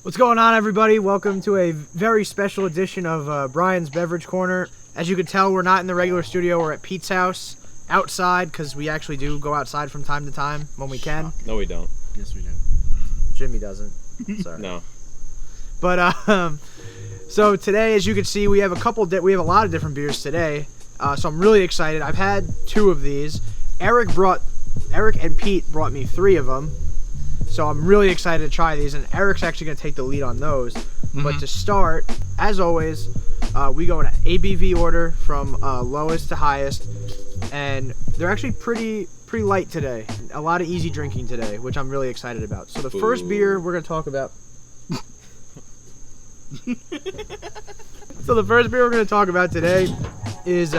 What's going on, everybody? Welcome to a very special edition of Brian's Beverage Corner. As you can tell, we're not in the regular studio. We're at Pete's house, outside, because we actually do go outside from time to time when we can. No, we don't. Yes, we do. Jimmy doesn't. Sorry. No. But so today, as you can see, we have a lot of different beers today. So I'm really excited. I've had 2 of these. Eric and Pete brought me 3 of them. So I'm really excited to try these, and Eric's actually going to take the lead on those. But to start, as always, we go in ABV order from lowest to highest, and they're actually pretty light today. A lot of easy drinking today, which I'm really excited about. So the first beer we're going to talk about... So the first beer we're going to talk about today is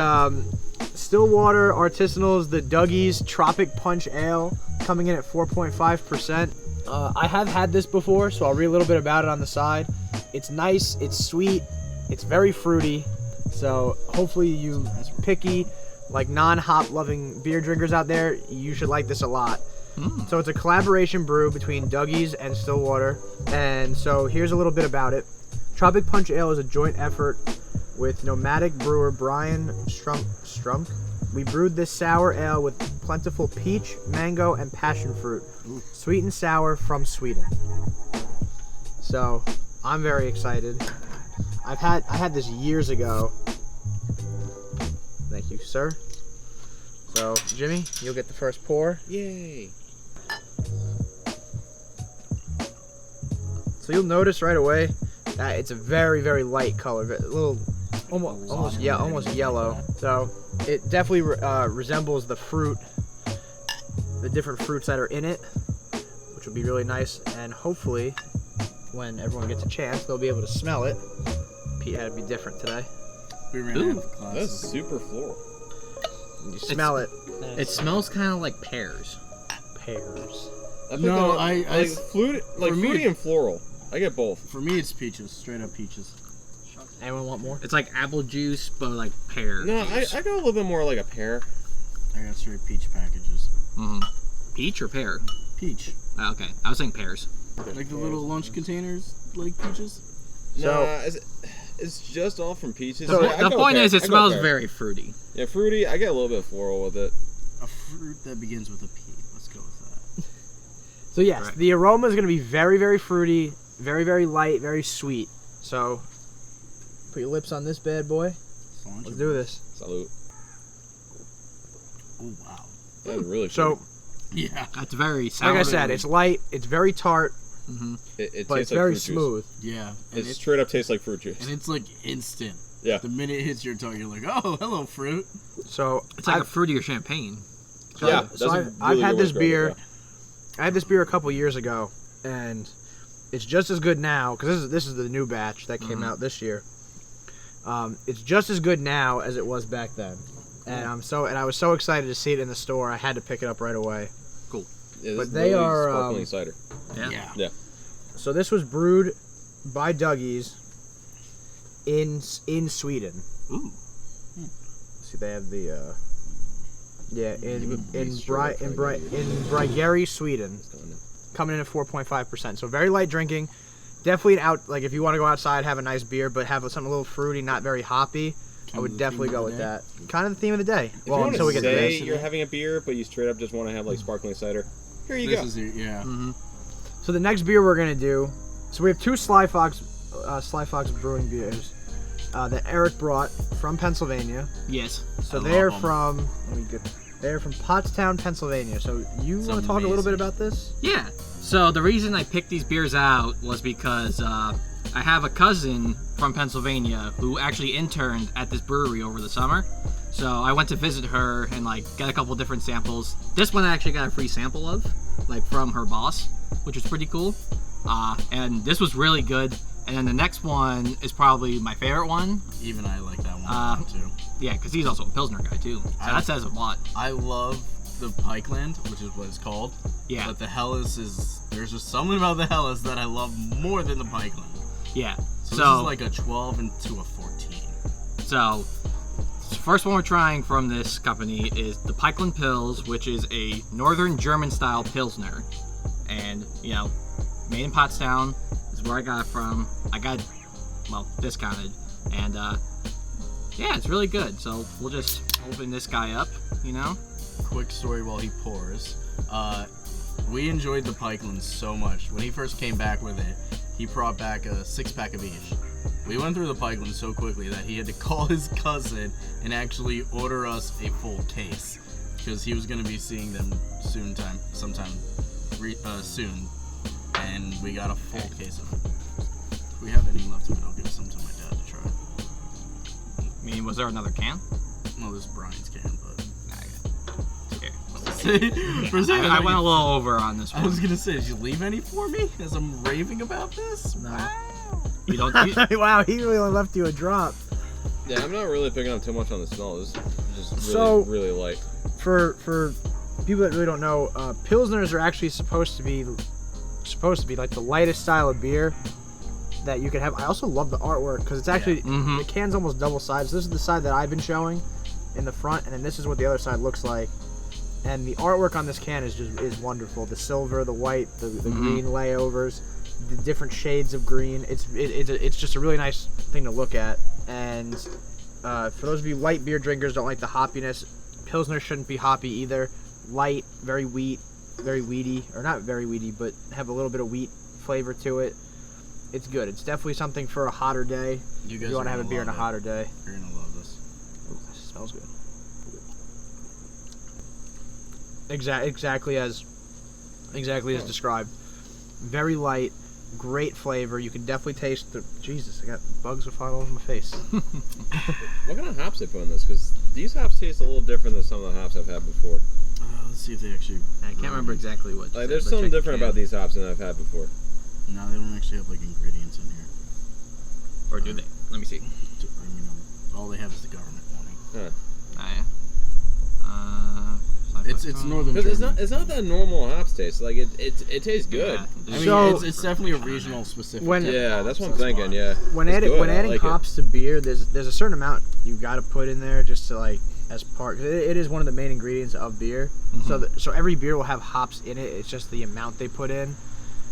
Stillwater Artisanal's The Dougie's Tropic Punch Ale, coming in at 4.5%. I have had this before, so I'll read a little bit about it on the side. It's nice, it's sweet, it's very fruity, so hopefully you picky, like non-hop loving beer drinkers out there, you should like this a lot. So it's a collaboration brew between Dougie's and Stillwater, and so here's a little bit about it. Tropic Punch Ale is a joint effort with nomadic brewer Brian Strump. We brewed this sour ale with plentiful peach, mango, and passion fruit. Sweet and sour from Sweden. So, I'm very excited. I had this years ago. Thank you, sir. So, Jimmy, you'll get the first pour. Yay. So you'll notice right away that it's a very, very light color, a little, almost yellow. So it definitely resembles the fruit, the different fruits that are in it, which will be really nice. And hopefully, when everyone gets a chance, they'll be able to smell it. Pete had to be different today. We ran out of That's glasses. super floral. You smell it. It smells kind of like pears. Pears. No, fruity and floral. I get both. For me, it's peaches. Straight up peaches. Anyone want more? It's like apple juice, but like pear. No, juice. I go a little bit more like a pear. I got straight peach packages. Peach or pear? Peach. Oh, okay, I was saying pears. Like the little lunch containers, like peaches? No, it's just all from peaches. So I The go point pear. is, it I go smells pear. very fruity. Yeah, fruity. I get a little bit of floral with it. A fruit that begins with a P. Let's go with that. So yes, Right. the aroma is going to be very, very fruity, very, very light, very sweet. So put your lips on this bad boy. Cilantro. Let's do this. Salute. Oh, wow. That's really So, Yeah. That's very sour. like I said, it's light, it's very tart, it but tastes it's like very fruit juice. smooth. Yeah. It straight up tastes like fruit juice. And it's like instant. Yeah. The minute it hits your tongue, you're like, oh, hello, fruit. So It's like a fruitier champagne. Yeah. So that's a I've really had good this way to beer. describe I had this beer a couple years ago, and it's just as good now because this is the new batch that came out this year. It's just as good now as it was back then, and I was so excited to see it in the store. I had to pick it up right away. Cool. it. Yeah, this But is they really are, sparkling cider. Yeah. Yeah. So this was brewed by Dougie's in Sweden. Ooh. See, they have the in straight up Breweries, Sweden, coming in at 4.5%. So very light drinking. Definitely if you want to go outside, have a nice beer, but have something a little fruity, not very hoppy. I would definitely go with that. Kind of the theme of the day. If you want until we to get to say this. you're having a beer, but you straight up just want to have like sparkling cider, here you This go. is it, yeah. So the next beer we're gonna do. So we have 2 Sly Fox Brewing beers that Eric brought from Pennsylvania. Yes. So I they're love 'em. from they're from Pottstown, Pennsylvania. So you want to talk a little bit about this? Yeah. So the reason I picked these beers out was because I have a cousin from Pennsylvania who actually interned at this brewery over the summer. So I went to visit her and get a couple different samples. This one I actually got a free sample of, from her boss, which was pretty cool. And this was really good. And then the next one is probably my favorite one. Even I like that one a lot, too. Yeah, because he's also a Pilsner guy too. So that says a lot. I love the Pikeland, which is what it's called. Yeah. But the Helles there's just something about the Helles that I love more than the Pikeland. Yeah. So this is like a 12 into a 14. So the first one we're trying from this company is the Pikeland Pils, which is a northern German style Pilsner. And, made in Pottstown. It's where I got it from. I got, well, discounted, and yeah, it's really good. So we'll just open this guy up, you know. Quick story while he pours. We enjoyed the Pikeland so much. When he first came back with it, he brought back a 6-pack of each. We went through the Pikeland so quickly that he had to call his cousin and actually order us a full case because he was going to be seeing them sometime soon, and we got a full case of it. If we have any left of it, I'll give some to my dad to try. I mean, was there another can? No, this is Brian's can, but Okay. for a second, I went a little over on this I one. was gonna say, did you leave any for me as I'm raving about this? No. Wow. You don't. Wow, he really only left you a drop. Yeah, I'm not really picking up too much on the smell. This is just really, So- really light. For people that really don't know, Pilsners are actually supposed to be like the lightest style of beer that you could have. I also love the artwork because it's actually Mhm. the can's almost double sided. So this is the side that I've been showing in the front, and then this is what the other side looks like. And the artwork on this can is wonderful. The silver, the white, the green layovers, the different shades of green. It's just a really nice thing to look at. And for those of you light beer drinkers don't like the hoppiness, Pilsner shouldn't be hoppy either. Light, very weedy, or not very weedy, but have a little bit of wheat flavor to it. It's good. It's definitely something for a hotter day. You If guys you want to have a gonna beer on a love it. hotter day. You're gonna love this. Ooh, this smells good. Exactly as described. Very light, great flavor. You can definitely taste the. Jesus, I got bugs flying all over my face. What kind of hops they put in this? Because these hops taste a little different than some of the hops I've had before. Let's see if they actually. I can't remember exactly what. you Like, said, there's but something check the different can. about these hops than I've had before. No, they don't actually have like ingredients in here. Or do they? Let me see. I mean, all they have is the government warning. Huh. It's northern Because Germany. it's not that normal hops taste. Like it tastes good. Yeah. I mean, So- it's definitely a regional specific. When- Yeah, that's what I'm That's thinking. why. Yeah. When It's good, I adding like it. hops to beer, there's a certain amount you got to put in there just to like as part. 'Cause it is one of the main ingredients of beer. So every beer will have hops in it. It's just the amount they put in.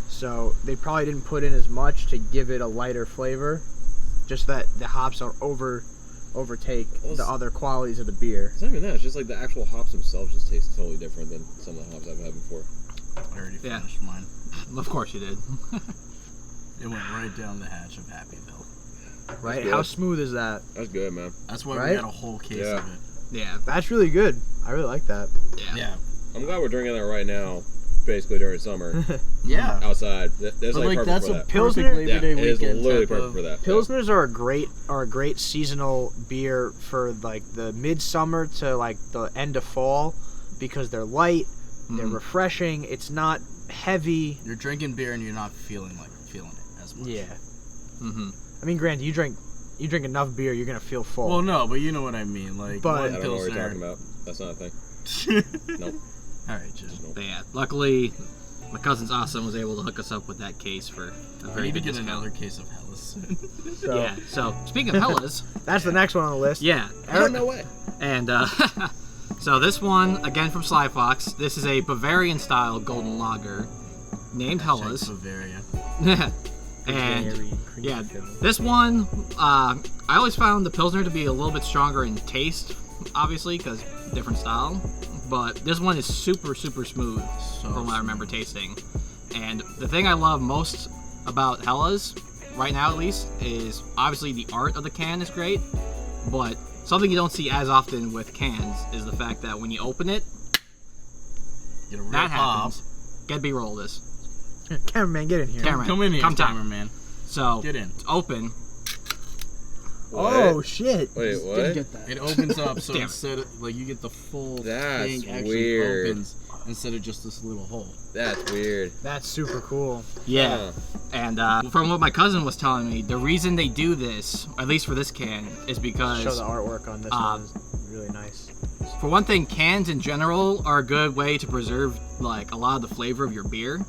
So they probably didn't put in as much to give it a lighter flavor. Just that the hops don't overtake Well, the other qualities of the beer. It's not even that. It's just like the actual hops themselves just taste totally different than some of the hops I've had before. I already Yeah. finished mine. Of course you did. It went right down the hatch of Happyville. Right? good. How smooth is that? That's good, man. That's why Right? we had a whole case Yeah. of it. Yeah. That's really good. I really like that. Yeah. Yeah. I'm glad we're drinking that right now, basically during summer, Yeah. outside. That's But like like perfect that's for a that. Pilsner? perfect Labor Yeah, Day it is weekend literally type perfect of. for that. Pilsners are a great seasonal beer for like the midsummer to like the end of fall because they're light, they're Mhm. refreshing. It's not heavy. You're drinking beer and you're not feeling it as much. Yeah. Mm-hmm. I mean, granted, you drink enough beer, you're gonna feel full. Well, no, but you know what I mean. Like But- I one don't know what you're Pilsner. talking about. That's not a thing. Nope. All right, Jim. Nope. But yeah, luckily, my cousin's awesome was able to hook us up with that case for a I very need to good get discount. another case of Hellas. So, Yeah. So speaking of Hellas, that's the next one on the list. yeah, No way. and so this one again from Sly Fox. This is a Bavarian style golden lager named Hellas. Bavaria. And Very creamy yeah, feeling. this one, I always found the Pilsner to be a little bit stronger in taste, obviously, because different style. But this one is super, super smooth from what I remember tasting. And the thing I love most about Hellas, right now at least, is obviously the art of the can is great. But something you don't see as often with cans is the fact that when you open it, Get a real that pop. happens. Get a B-roll of this. Cameraman, get in here. Cameraman. Come in here, Come time. cameraman. So, Get in. it's open. Oh What? shit! Wait, Didn't what? get that. It opens up, so Damn it. instead of like you get the full That's thing actually weird. opens instead of just this little hole. That's weird. That's super cool. Yeah. Huh. And from what my cousin was telling me, the reason they do this, at least for this can, is because, Show the artwork on this one is really nice. for one thing, cans in general are a good way to preserve like a lot of the flavor of your beer,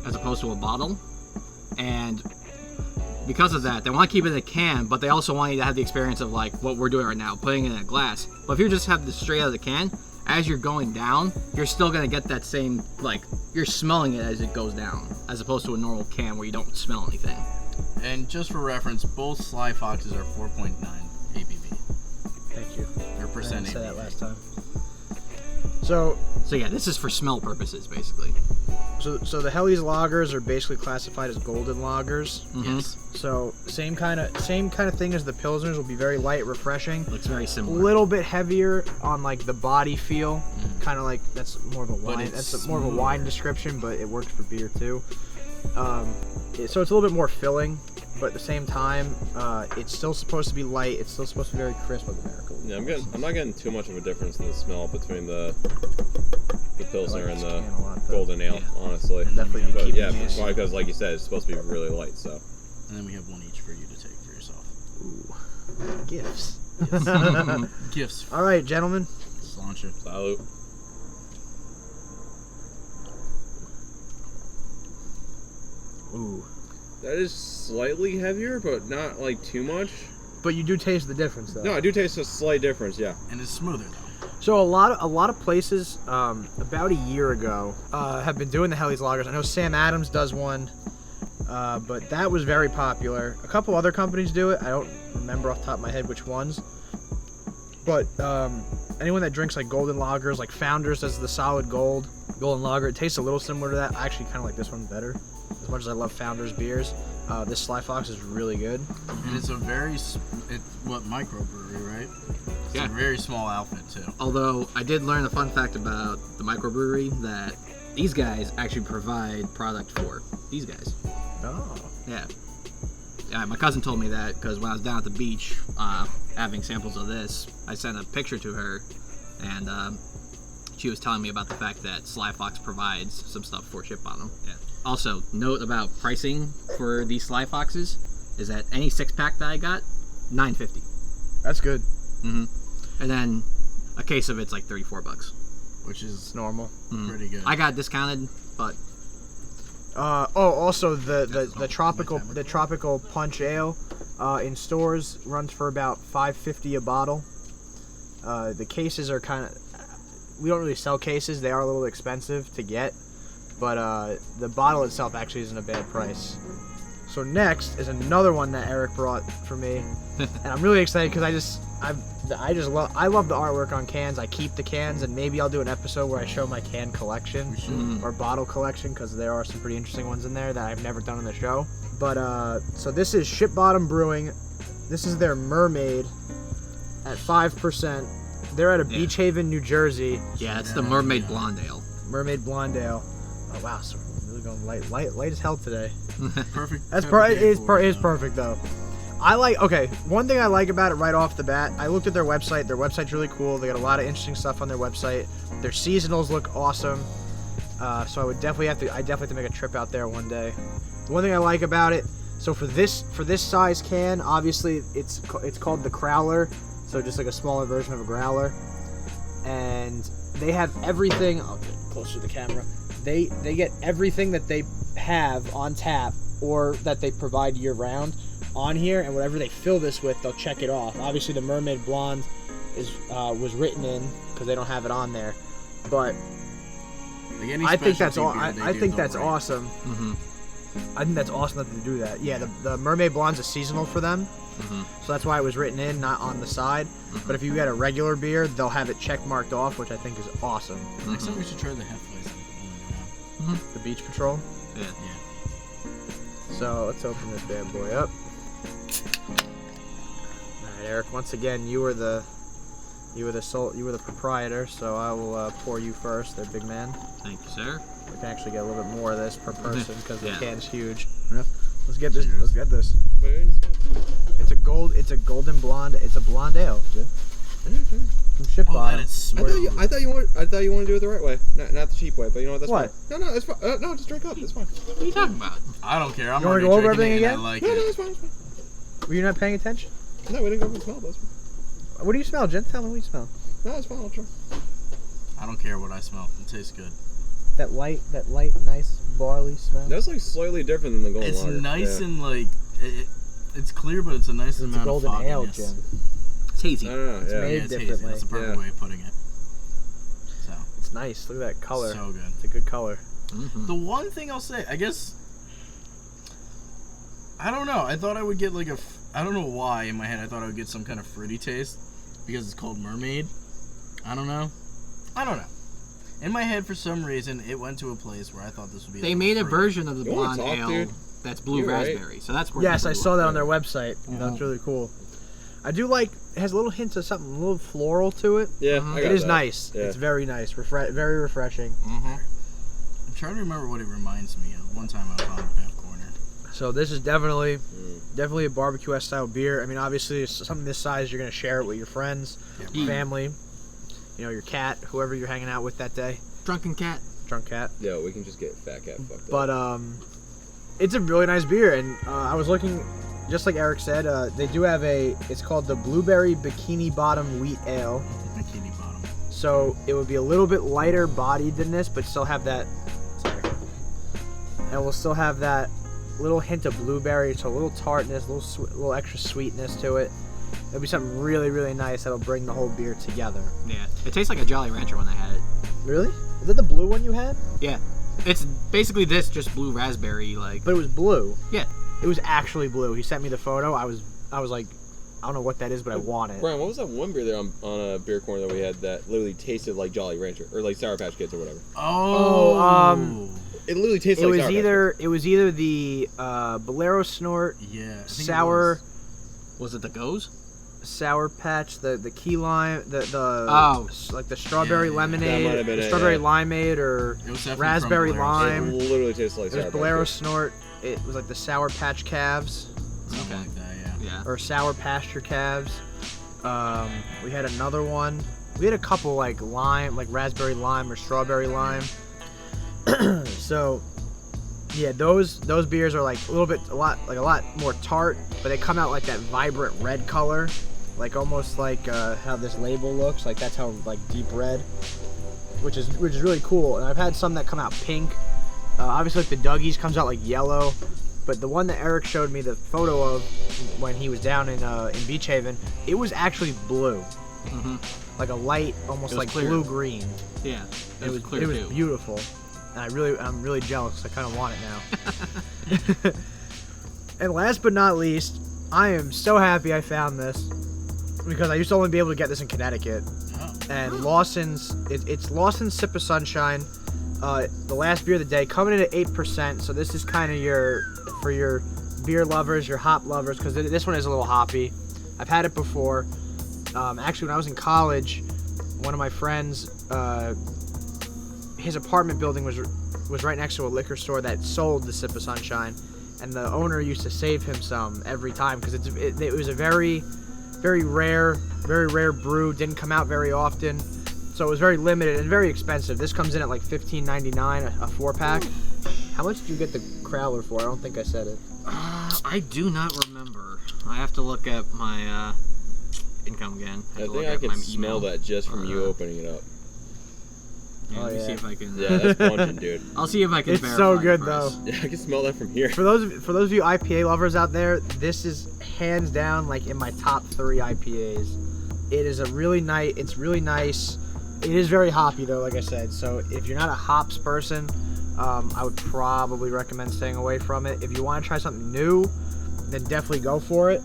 as opposed to a bottle. And because of that, they want to keep it in a can, but they also want you to have the experience of like what we're doing right now, putting it in a glass. But if you just have this straight out of the can, as you're going down, you're still gonna get that same like you're smelling it as it goes down as opposed to a normal can where you don't smell anything. And just for reference, both Sly Foxes are 4.9 ABV. Thank you. Or I percent didn't say ABV. that last time. So Yeah, this is for smell purposes, basically. So the Helly's lagers are basically classified as golden lagers. Mhm. Yes. So same kind of thing as the Pilsners. Will be very light, refreshing. Looks very A similar. little bit heavier on like the body feel. Kind of like that's more of a But wine. it's That's more of a wine smoother. description, but it works for beer too. So it's a little bit more filling, but at the same time, it's still supposed to be light. It's still supposed to be very crisp with America. Yeah, I'm not getting too much of a difference in the smell between the Pilsner I like and this the can a lot, though. Golden Ale, Yeah. honestly. And then we Definitely have- be But keeping yeah, these. probably because, like you said, it's supposed to be really light, so. And then we have one each for you to take for yourself. Ooh, gifts. Gifts. All right, gentlemen. Sláinte. Salute. Ooh. That is slightly heavier, but not like too much. But you do taste the difference, though. No, I do taste a slight difference, yeah. And it's smoother though. So a lot of places about a year ago have been doing the Helly's lagers. I know Sam Adams does one, but that was very popular. A couple other companies do it. I don't remember off the top of my head which ones. But anyone that drinks like golden lagers, like Founders does the solid golden lager. It tastes a little similar to that. I actually kind of like this one better. As much as I love Founders beers, this Sly Fox is really good. And it's a very, microbrewery, right? It's Yeah. a very small outfit too. Although I did learn a fun fact about the microbrewery that these guys actually provide product for these guys. Oh. Yeah. Yeah, my cousin told me that because when I was down at the beach having samples of this, I sent a picture to her, and she was telling me about the fact that Sly Fox provides some stuff for ship on them. Yeah. Also, note about pricing for these Sly Foxes is that any 6-pack that I got, $9.50. That's good. Mm-hmm. And then a case of it's like $34. Which is It's normal. pretty good. I got discounted, but Also the That's tropical punch ale in stores runs for about $5.50 a bottle. The cases are kind of, we don't really sell cases. They are a little expensive to get, but the bottle itself actually isn't a bad price. So next is another one that Eric brought for me, and I'm really excited because I love the artwork on cans. I keep the cans, and maybe I'll do an episode where I show my can collection or bottle collection because there are some pretty interesting ones in there that I've never done on the show. But so this is Ship Bottom Brewing. This is their Mermaid at 5%. They're out of Beach Haven, New Jersey. yeah, it's the Mermaid Blonde Ale. Mermaid Blonde Ale. Oh wow, so we're really going light as hell today. perfect. That's perfect it is beer for is us, perfect though. One thing I like about it right off the bat, I looked at their website. Their website's really cool. They got a lot of interesting stuff on their website. Their seasonals look awesome. So I definitely have to make a trip out there one day. The one thing I like about it, so for this size can, obviously it's called the Crowler, so just like a smaller version of a growler. And they have everything. I'll get closer to the camera. They get everything that they have on tap or that they provide year round on here, and whatever they fill this with, they'll check it off. Obviously, the Mermaid Blonde was written in because they don't have it on there, but Like any I think that's specialty all. beer, I they think do that's the right. awesome. Mm-hmm. I think that's awesome that they do that. Yeah, the Mermaid Blonde's a seasonal for them, so that's why it was written in, not on the side. But if you get a regular beer, they'll have it check marked off, which I think is awesome. Next time we should try the Hefeweizen. The Beach Patrol. Yeah. Yeah. So let's open this bad boy up. All right, Eric. Once again, you were the proprietor, so I will pour you first. They're big man. Thank you, sir. We can actually get a little bit more of this per person because Yeah. the can's huge. Let's get this. Let's get this. But It's a golden blonde. It's a blonde ale. From Ship Oh, Bottom. that is I thought you wanted to do it the right way, not the cheap way. But you know what? That's What? fine. No, it's fine. No, just drink up. It's fine. What are you talking about? I don't care. I'm You wanna already go over drinking everything it and again? I like No, it. it's fine. It's fine. Were you not paying attention? No, we didn't go over the smell. That's fine. What do you smell, Jen? Tell me what you smell. No, it's fine. I'll try. I don't care what I smell. It tastes good. That light, nice barley smell. That's like slightly different than the golden It's lager. nice Yeah. and like it's clear, but it's a nice It's a amount golden of ale, fogginess. Jim. It's hazy. Yeah. made Yeah, it's hazy. differently. That's the perfect Yeah. way of putting it. So It's nice. Look at that color. so good. It's a good color. Mm-hmm. The one thing I'll say, I guess I don't know. I thought I would get like I don't know why in my head I thought I would get some kind of fruity taste because it's called Mermaid. I don't know. In my head, for some reason, it went to a place where I thought this would be. They made a version of the You wanna blonde talk, ale dude? that's blue You're right. raspberry. So that's where. Yes, I saw that on their blue. website. That's really cool. I do like. It has a little hint of something, a little floral to it. Yeah, Mhm. I It got is that. nice. Yeah. It's very nice. Very refreshing. I'm trying to remember what it reminds me of. One time I was on the Path Corner. So this is definitely a barbecue style beer. I mean, obviously, it's something this size, you're gonna share it with your friends, Yeah. family, your cat, whoever you're hanging out with that day. Drunken cat. Drunk cat. Yeah, we can just get Fat Cat fucked up. But it's a really nice beer, and I was looking, just like Eric said, they do have it's called the Blueberry Bikini Bottom Wheat Ale. Bikini Bottom. So it would be a little bit lighter bodied than this, but still have that. Sorry. And we'll still have that little hint of blueberry, so a little tartness, a little extra sweetness to it. It'll be something really, really nice that'll bring the whole beer together. Yeah, it tastes like a Jolly Rancher when I had it. Really? Is that the blue one you had? Yeah, it's basically this, just blue raspberry, like. But it was blue. Yeah. It was actually blue. He sent me the photo. I was like, I don't know what that is, but I want it. Brian, what was that one beer there on a beer corner that we had that literally tasted like Jolly Rancher or like Sour Patch Kids or whatever? It literally tasted like Sour Patch Kids. It was either the Bolero Snort, Yeah. I think it sour, Was it the Goes? Sour Patch, the key lime, Oh. like the strawberry Yeah, yeah. lemonade, That might have been the it, strawberry yeah. limeade, or It was definitely raspberry from Bolero. lime. It literally tastes like Sour There's Patch Bolero Kids. Snort. It was like the Sour Patch Calves Something like that, yeah. Yeah. or Sour Pasture Calves. We had another one. We had a couple like lime, like raspberry lime or strawberry lime. So yeah, those beers are like a lot more tart, but they come out like that vibrant red color, like almost like how this label looks. Like that's how like deep red, which is really cool. And I've had some that come out pink. Obviously, like the Dougie's comes out like yellow, but the one that Eric showed me the photo of when he was down in Beach Haven, it was actually blue, like a light, almost It was like clear. blue green. Yeah. It was clear too. beautiful, and I'm really jealous. I kind of want it now. And last but not least, I am so happy I found this because I used to only be able to get this in Connecticut. Oh. And Lawson's, it's Lawson's Sip of Sunshine. The last beer of the day, coming in at 8%. So this is kind of for your beer lovers, your hop lovers, because this one is a little hoppy. I've had it before. Actually, when I was in college, one of my friends, his apartment building was right next to a liquor store that sold the Sip of Sunshine, and the owner used to save him some every time because it was a very, very rare brew. Didn't come out very often. So it was very limited and very expensive. This comes in at like $15.99 a 4-pack. How much did you get the Crowler for? I don't think I said it. I do not remember. I have to look at my income again. I think I can smell that just from you opening it up. Yeah, let me yeah. see if I can. Yeah, that's pungent, dude. I'll see if I can. It's verify so the good price. though. Yeah, I can smell that from here. For those of you IPA lovers out there, this is hands down like in my top 3 IPAs. It is it's really nice. It is very hoppy though, like I said. So if you're not a hops person, I would probably recommend staying away from it. If you want to try something new, then definitely go for it.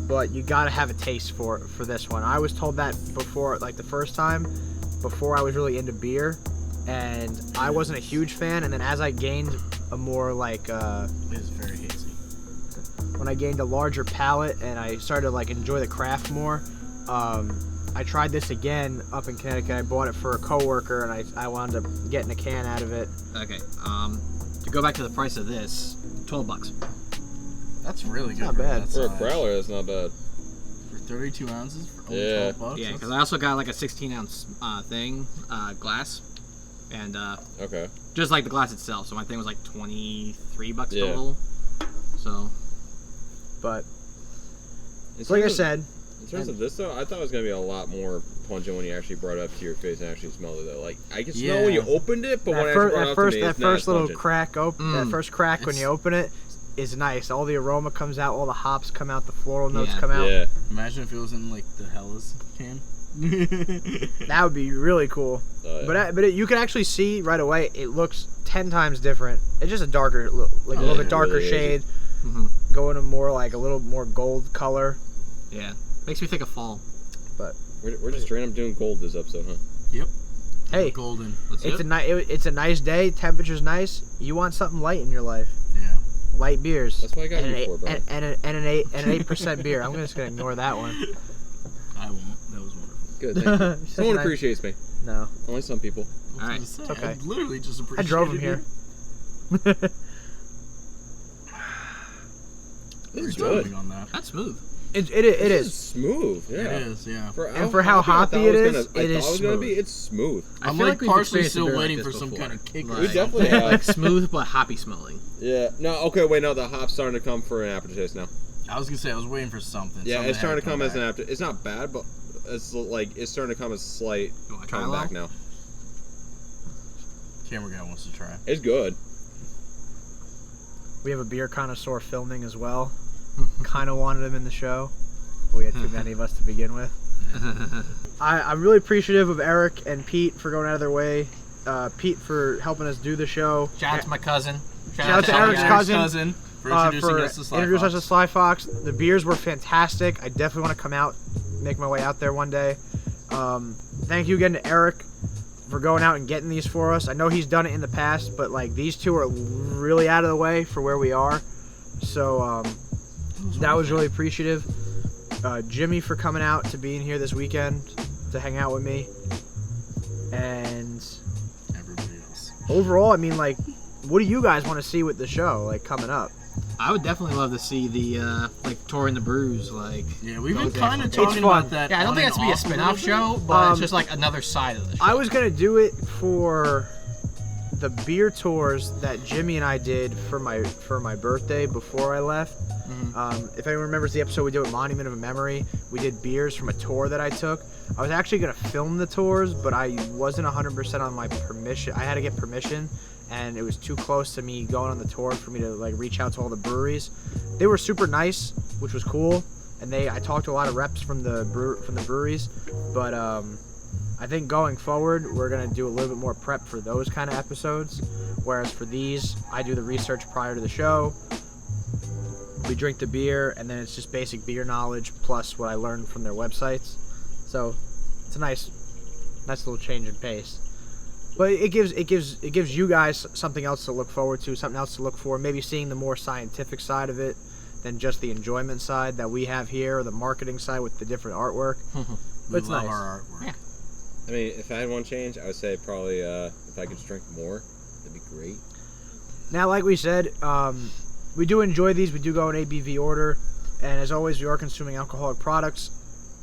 But you gotta have a taste for this one. I was told that before, like the first time, before I was really into beer, and I wasn't a huge fan. And then as I gained a more like It is very hazy. when I gained a larger palate and I started to like enjoy the craft more, I tried this again up in Connecticut. I bought it for a coworker, and I wound up getting a can out of it. Okay. To go back to the price of this, $12. That's really good. not for bad. that For a size. growler, that's not bad. For 32 ounces for only Yeah. $12. Yeah, That's- because I also got like a 16-ounce thing, glass, and Okay. just like the glass itself. So my thing was like $23 Yeah. total. So But In like I terms of- said, In terms of this, though, I thought it was going to be a lot more pungent when you actually brought it up to your face and actually smelled it, though. Like, I could smell when you Yeah. opened it, but when I that actually first brought it up to me, that it's not first as little pungent. crack that first crack when It's- you open it is nice. All the aroma comes out, all the hops come out, the floral notes Yeah. come out. Yeah. Imagine if it was in like the Hellas can. That would be really cool. Yeah. But you can actually see right away. It looks 10 times different. It's just a darker, like a Yeah, little bit it darker really is. shade. going to more like a little more gold color. Yeah, makes me think of fall. But We're just straight up doing gold this episode, huh? Yep. hey, Golden. Let's it's do it's a nice day. Temperature's nice. You want something light in your life. Yeah. Light beers. That's what I got and you an for, bro. and an 8% beer. I'm just gonna ignore that one. I won't. That was wonderful. Good, thank you. It's No one nice. appreciates me. No, Only some people. I was Alright. gonna say, It's okay. I literally just I appreciated drove him here. This is Very good. timing on that. That's smooth. it This is. smooth. Yeah. It is, yeah. And for how hoppy it is, it is I thought it was gonna smooth. be. It's smooth. I I'm feel like like we've partially experienced a still beer like waiting this for some before. kind of kick. Like- We definitely have. Like smooth but hoppy smelling. Yeah. No. Okay. Wait. No. The hop's starting to come for an aftertaste now. I was gonna say I was waiting for something. Yeah. Something It's starting to had come as an back. after. It's not bad, but it's like it's starting to come as slight You want to try coming a back little? now. Camera guy wants to try. It's good. We have a beer connoisseur filming as well. Kind of wanted him in the show. But we had too many of us to begin with. I'm really appreciative of Eric and Pete for going out of their way. Pete for helping us do the show. Shout out to my cousin. Shout out to Eric's cousin. for introducing us to Sly introducing us Fox. to Sly Fox. The beers were fantastic. I definitely want to come out, make my way out there one day. Thank you again to Eric for going out and getting these for us. I know he's done it in the past, but like these two are really out of the way for where we are. So that was really appreciative. Jimmy for coming out to being here this weekend to hang out with me. And Everybody else. overall, I mean, like, what do you guys want to see with the show, like, coming up? I would definitely love to see the like touring the brews. Like, Yeah, we've been Those kind of It's talking fun. about that. yeah, I don't on think and it's to be a off spin-off little show, but it's Um, just like another side of the show. I was going to do it for the beer tours that Jimmy and I did for my birthday before I left. If anyone remembers the episode we did with Monument of a Memory, we did beers from a tour that I took. I was actually going to film the tours, but I wasn't 100% on my permission. I had to get permission, and it was too close to me going on the tour for me to like reach out to all the breweries. They were super nice, which was cool, and I talked to a lot of reps from the breweries, but I think going forward we're going to do a little bit more prep for those kind of episodes, whereas for these I do the research prior to the show. We drink the beer, and then it's just basic beer knowledge plus what I learned from their websites. So it's a nice little change in pace. But it gives you guys something else to look forward to, something else to look for. Maybe seeing the more scientific side of it than just the enjoyment side that we have here, or the marketing side with the different artwork. We It's love nice. our artwork. Yeah. I mean, if I had one change, I would say probably if I could just drink more, that'd be great. Now, like we said, we do enjoy these. We do go in ABV order, and as always, we are consuming alcoholic products.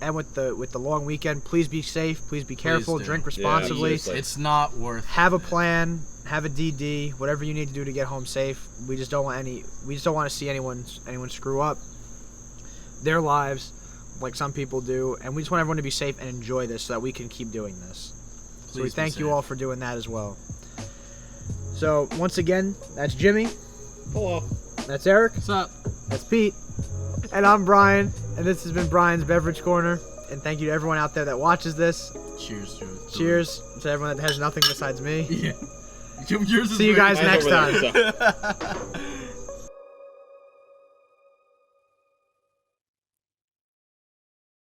And with the long weekend, please be safe. Please be careful. do. Drink Yeah, responsibly. seriously. It's not worth. Have a it. plan. Have a DD. Whatever you need to do to get home safe. We just don't want to see anyone screw up their lives like some people do. And we just want everyone to be safe and enjoy this so that we can keep doing this. So we Please be thank you safe. all for doing that as well. So once again, that's Jimmy. Hello. That's Eric. What's up? That's Pete. And I'm Brian. And this has been Brian's Beverage Corner. And thank you to everyone out there that watches this. Cheers to it. Cheers to everyone that has nothing besides me. Yeah. Yours is See you very- guys next Mine's over time. there, so.